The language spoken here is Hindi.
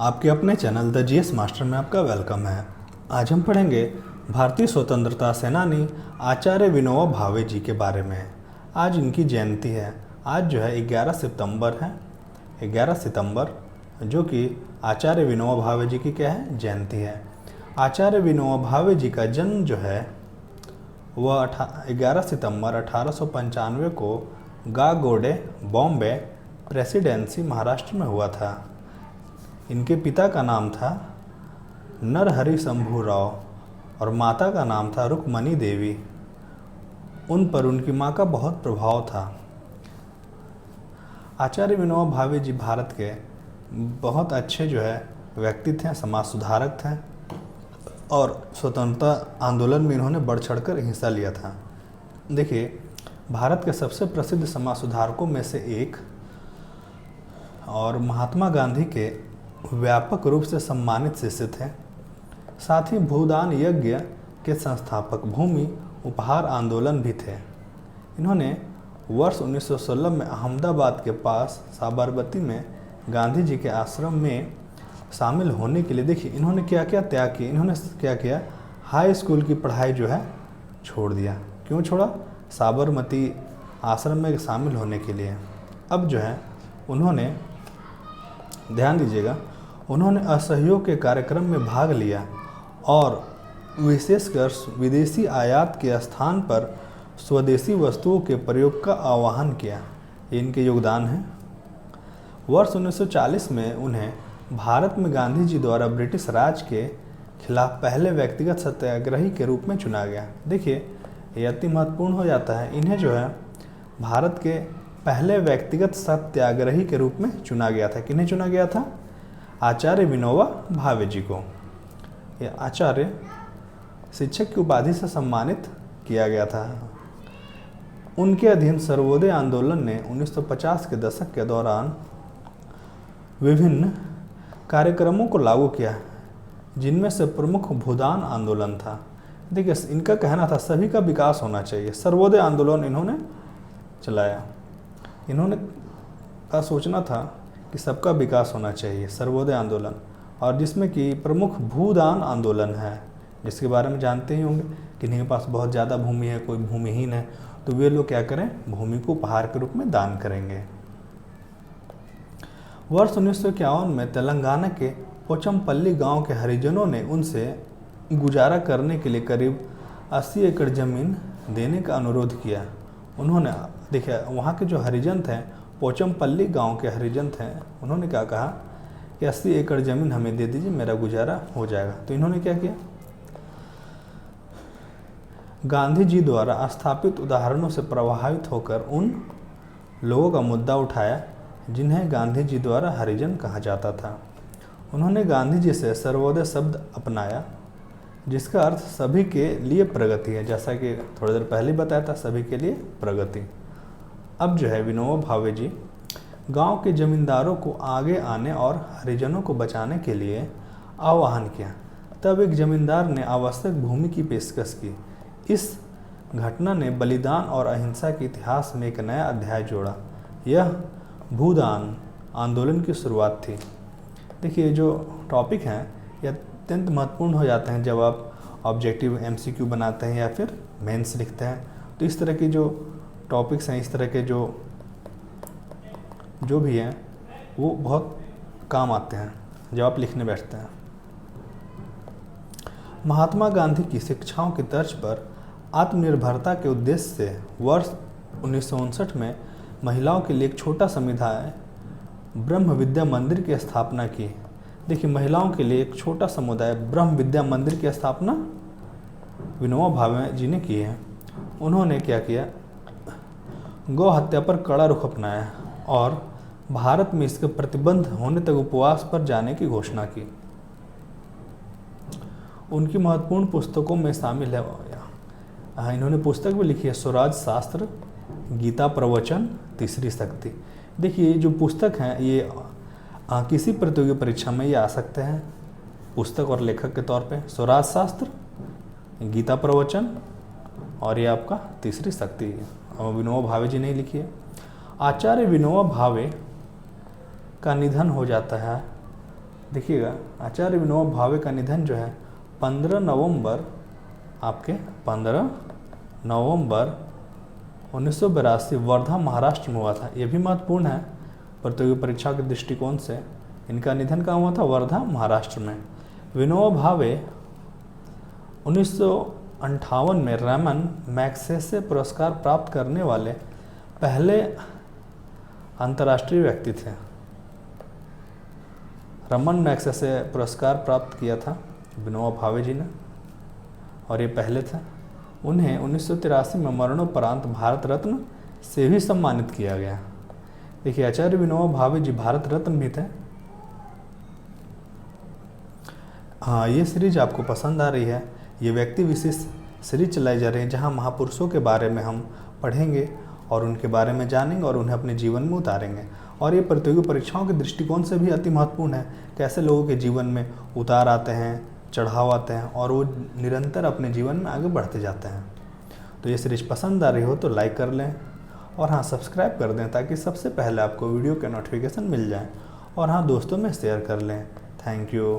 आपके अपने चैनल द जीएस मास्टर में आपका वेलकम है। आज हम पढ़ेंगे भारतीय स्वतंत्रता सेनानी आचार्य विनोबा भावे जी के बारे में। आज इनकी जयंती है। आज जो है 11 सितंबर है, 11 सितंबर, जो कि आचार्य विनोबा भावे जी की क्या है, जयंती है। आचार्य विनोबा भावे जी का जन्म जो है वह 11 सितंबर 1895 को गागोडे, बॉम्बे प्रेसिडेंसी, महाराष्ट्र में हुआ था। इनके पिता का नाम था नरहरि शंभू राव और माता का नाम था रुक्मणी देवी। उन पर उनकी माँ का बहुत प्रभाव था। आचार्य विनोबा भावे जी भारत के बहुत अच्छे जो है व्यक्ति थे, समाज सुधारक थे और स्वतंत्रता आंदोलन में इन्होंने बढ़ चढ़कर हिस्सा लिया था। देखिए, भारत के सबसे प्रसिद्ध समाज सुधारकों में से एक और महात्मा गांधी के व्यापक रूप से सम्मानित शिष्य थे। साथ ही भूदान यज्ञ के संस्थापक, भूमि उपहार आंदोलन भी थे। इन्होंने वर्ष 1916 में अहमदाबाद के पास साबरमती में गांधी जी के आश्रम में शामिल होने के लिए, देखिए इन्होंने क्या क्या त्याग किया। इन्होंने क्या किया, हाई स्कूल की पढ़ाई जो है छोड़ दिया। क्यों छोड़ा? साबरमती आश्रम में शामिल होने के लिए। अब जो है उन्होंने, ध्यान दीजिएगा, उन्होंने असहयोग के कार्यक्रम में भाग लिया और विशेषकर विदेशी आयात के स्थान पर स्वदेशी वस्तुओं के प्रयोग का आह्वान किया। ये इनके योगदान है। वर्ष 1940 में उन्हें भारत में गांधी जी द्वारा ब्रिटिश राज के खिलाफ पहले व्यक्तिगत सत्याग्रही के रूप में चुना गया। देखिए, ये अति महत्वपूर्ण हो जाता है। इन्हें जो है भारत के पहले व्यक्तिगत सत्याग्रही के रूप में चुना गया था। किन्हें चुना गया था? आचार्य विनोबा भावे जी को। ये आचार्य शिक्षक की उपाधि से सम्मानित किया गया था। उनके अधीन सर्वोदय आंदोलन ने 1950 के दशक के दौरान विभिन्न कार्यक्रमों को लागू किया, जिनमें से प्रमुख भूदान आंदोलन था। देखिए, इनका कहना था सभी का विकास होना चाहिए। सर्वोदय आंदोलन इन्होंने चलाया। इन्होंने का सोचना था कि सबका विकास होना चाहिए, सर्वोदय आंदोलन, और जिसमें कि प्रमुख भूदान आंदोलन है, जिसके बारे में जानते ही होंगे। किन्हीं के पास बहुत ज़्यादा भूमि है, कोई भूमिहीन है, तो वे लोग क्या करें, भूमि को उपहार के रूप में दान करेंगे। वर्ष 1951 में तेलंगाना के पोचमपल्ली गांव के हरिजनों ने उनसे गुजारा करने के लिए करीब 80 एकड़ ज़मीन देने का अनुरोध किया। उन्होंने, देखिए वहाँ के जो हरिजन थे, पोचमपल्ली गांव के हरिजन थे, उन्होंने क्या कहा कि 80 एकड़ ज़मीन हमें दे दीजिए, मेरा गुजारा हो जाएगा। तो इन्होंने क्या किया, गांधी जी द्वारा स्थापित उदाहरणों से प्रभावित होकर उन लोगों का मुद्दा उठाया जिन्हें गांधी जी द्वारा हरिजन कहा जाता था। उन्होंने गांधी जी से सर्वोदय शब्द अपनाया, जिसका अर्थ सभी के लिए प्रगति है। जैसा कि थोड़ी देर पहले बताया था, सभी के लिए प्रगति। अब जो है विनोबा भावे जी गांव के जमींदारों को आगे आने और हरिजनों को बचाने के लिए आह्वान किया। तब एक जमींदार ने आवश्यक भूमि की पेशकश की। इस घटना ने बलिदान और अहिंसा के इतिहास में एक नया अध्याय जोड़ा। यह भूदान आंदोलन की शुरुआत थी। देखिए, जो टॉपिक हैं ये अत्यंत महत्वपूर्ण हो जाते हैं जब आप ऑब्जेक्टिव MCQ बनाते हैं या फिर मेंस लिखते हैं। तो इस तरह की जो टॉपिक्स हैं, इस तरह के जो भी हैं, वो बहुत काम आते हैं जब आप लिखने बैठते हैं। महात्मा गांधी की शिक्षाओं की तर्ज पर आत्मनिर्भरता के उद्देश्य से वर्ष 1959 में महिलाओं के लिए एक छोटा समुदाय ब्रह्म विद्या मंदिर की स्थापना की। देखिए, महिलाओं के लिए एक छोटा समुदाय ब्रह्म विद्या मंदिर की स्थापना विनोबा भावे जी ने की है। उन्होंने क्या किया, गौ हत्या पर कड़ा रुख अपनाया और भारत में इसके प्रतिबंध होने तक उपवास पर जाने की घोषणा की। उनकी महत्वपूर्ण पुस्तकों में शामिल है, इन्होंने पुस्तक भी लिखी है, स्वराज शास्त्र, गीता प्रवचन, तीसरी शक्ति। देखिए, ये जो पुस्तक हैं ये किसी प्रतियोगी परीक्षा में ये आ सकते हैं पुस्तक और लेखक के तौर पे। स्वराज शास्त्र, गीता प्रवचन और ये आपका तीसरी शक्ति विनोबा भावे जी ने लिखी है। आचार्य विनोबा भावे का निधन हो जाता है देखिएगा, आचार्य विनोबा भावे का निधन जो है 15 नवंबर आपके 15 नवंबर 1982 वर्धा महाराष्ट्र में हुआ था। ये भी महत्वपूर्ण है प्रतियोगी परीक्षा के दृष्टिकोण से। इनका निधन कहाँ हुआ था? वर्धा महाराष्ट्र में। विनोबा भावे 1958 में रमन मैग्सेसे पुरस्कार प्राप्त करने वाले पहले अंतर्राष्ट्रीय व्यक्ति थे। रमन मैग्सेसे पुरस्कार प्राप्त किया था विनोबा भावे जी ने, और ये पहले थे। उन्हें 1983 में मरणोपरांत भारत रत्न से भी सम्मानित किया गया। देखिए, आचार्य विनोबा भावे जी भारत रत्न भी थे। हाँ, ये सीरीज आपको पसंद आ रही है। ये व्यक्ति विशेष सीरीज चलाई जा रही है जहाँ महापुरुषों के बारे में हम पढ़ेंगे और उनके बारे में जानेंगे और उन्हें अपने जीवन में उतारेंगे। और ये प्रतियोगी परीक्षाओं के दृष्टिकोण से भी अति महत्वपूर्ण है। कैसे लोगों के जीवन में उतार आते हैं, चढ़ाव आते हैं और वो निरंतर अपने जीवन में आगे बढ़ते जाते हैं। तो ये सीरीज पसंद आ रही हो तो लाइक कर लें, और हाँ, सब्सक्राइब कर दें ताकि सबसे पहले आपको वीडियो के नोटिफिकेशन मिल जाए। और हाँ, दोस्तों में शेयर कर लें। Thank you.